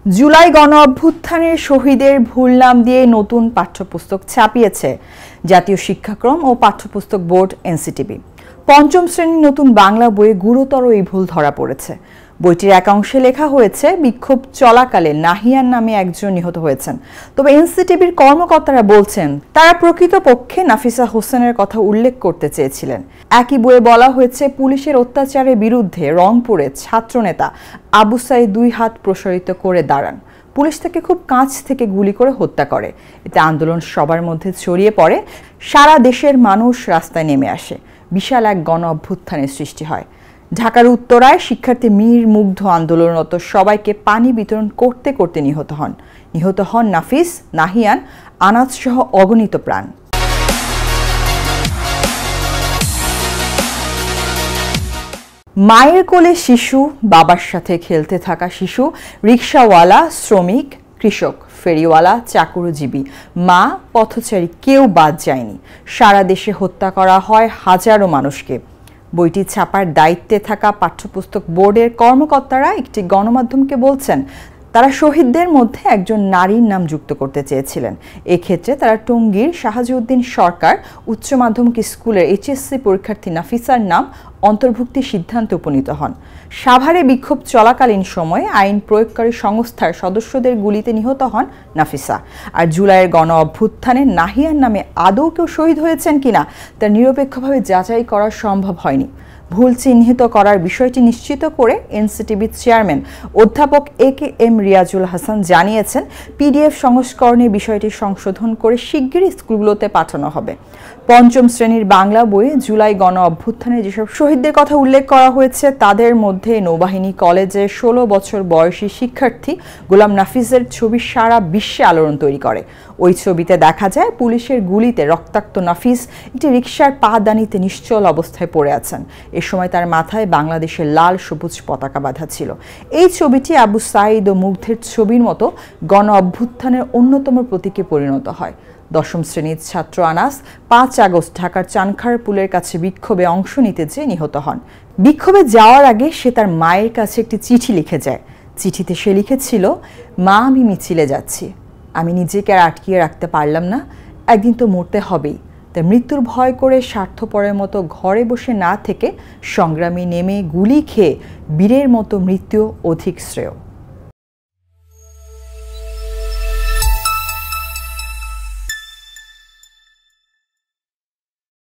জুলাই গণ অভ্যুত্থানের শহীদের ভুল নাম দিয়ে নতুন পাঠ্যপুস্তক ছাপিয়েছে জাতীয় শিক্ষাক্রম ও পাঠ্যপুস্তক বোর্ড এনসিটিবি। পঞ্চম শ্রেণীর নতুন বাংলা বইয়ে গুরুতর এই ভুল ধরা পড়েছে। বইটির এক অংশে লেখা হয়েছে বিক্ষোভ চলাকালে নাহিয়ান নামে একজন নিহত হয়েছেন। তবে এনসিটিবির কর্মকর্তারা বলছেন তারা প্রকৃতপক্ষে নাফিসা হোসেনের কথা উল্লেখ করতে চেয়েছিলেন। একই বইয়ে বলা হয়েছে পুলিশের অত্যাচারের বিরুদ্ধে রংপুরে ছাত্রনেতা আবু সাঈদ 2 হাত প্রসারিত করে দাঁড়ান। পুলিশ তাকে খুব কাছ থেকে গুলি করে হত্যা করে। এতে আন্দোলন সবার মধ্যে ছড়িয়ে পড়ে, সারা দেশের মানুষ রাস্তায় নেমে আসে, বিশাল এক গণ অভ্যুত্থানের সৃষ্টি হয়। ঢাকার উত্তরায় শিক্ষার্থী মীর মুগ্ধ আন্দোলনরত সবাইকে পানি বিতরণ করতে করতে নিহত হন নাফিস, নাহিয়ান, আনাজ সহ অগণিত প্রাণ। মায়ের কোলে শিশু, বাবার সাথে খেলতে থাকা শিশু, রিকশাওয়ালা, শ্রমিক, কৃষক, ফেরিওয়ালা, চাকুরিজীবী, মা, পথচারী কেউ বাদ যায়নি। সারা দেশে হত্যা করা হয় হাজারো মানুষকে। বইটি ছাপার দায়িত্বে থাকা পাঠ্যপুস্তক বোর্ডের কর্মকর্তারা একটি গণমাধ্যমকে বলছেন তারা শহীদদের মধ্যে একজন নারীর নাম যুক্ত করতে চেয়েছিলেন। এক্ষেত্রে তারা টঙ্গীর শাহাজউদ্দিন সরকার উচ্চ মাধ্যমিক স্কুলের এইচএসসি পরীক্ষার্থী নাফিসার নাম অন্তর্ভুক্তির সিদ্ধান্তে উপনীত হন। সাভারে বিক্ষোভ চলাকালীন সময়ে আইন প্রয়োগকারী সংস্থার সদস্যদের গুলিতে নিহত হন নাফিসা। আর জুলাইয়ের গণ অভ্যুত্থানে নাহিয়ান নামে আদৌ কেউ শহীদ হয়েছেন কিনা তা নিরপেক্ষভাবে যাচাই করা সম্ভব হয়নি। ভুল চিহ্নিত করার বিষয়টি নিশ্চিত করে এনসিটিবির চেয়ারম্যান অধ্যাপক এ.কে.এম. রিয়াজুল হাসান জানিয়েছেন পিডিএফ সংস্করণে বিষয়টি সংশোধন করে শিগগিরই স্কুলগুলোতে পাঠানো হবে। পঞ্চম শ্রেণীর বাংলা বইয়ে জুলাই গণ অভ্যুত্থানে যেসব শহীদদের কথা উল্লেখ করা হয়েছে তাদের মধ্যে নৌবাহিনী কলেজের 16 বছর বয়সী শিক্ষার্থী গোলাম নাফিসের ছবি সারা বিশ্বে আলোড়ন তৈরি করে। ওই ছবিতে দেখা যায় পুলিশের গুলিতে রক্তাক্ত নাফিস একটি রিকশার পাদানিতে নিশ্চল অবস্থায় পড়ে আছেন। এ সময় তার মাথায় বাংলাদেশের লাল সবুজ পতাকা বাঁধা ছিল। এই ছবিটি আবু সাঈদ ও মুগ্ধের ছবির মতো গণ অভ্যুত্থানের অন্যতম প্রতীকে পরিণত হয়। দশম শ্রেণীর ছাত্র আনাস 5 আগস্ট ঢাকার চানখার পুলের কাছে বিক্ষোভে অংশ নিতে যেয়ে নিহত হন। বিক্ষোভে যাওয়ার আগে সে তার মায়ের কাছে একটি চিঠি লিখে যায়। চিঠিতে সে লিখেছিল, মা, আমি মিছিলে যাচ্ছি, আমি নিজেকে আর আটকিয়ে রাখতে পারলাম না, একদিন তো মরতে হবেই। তাই মৃত্যুর ভয় করে স্বার্থপরের মতো ঘরে বসে না থেকে সংগ্রামে নেমে গুলি খেয়ে বীরের মতো মৃত্যু অধিক শ্রেয়।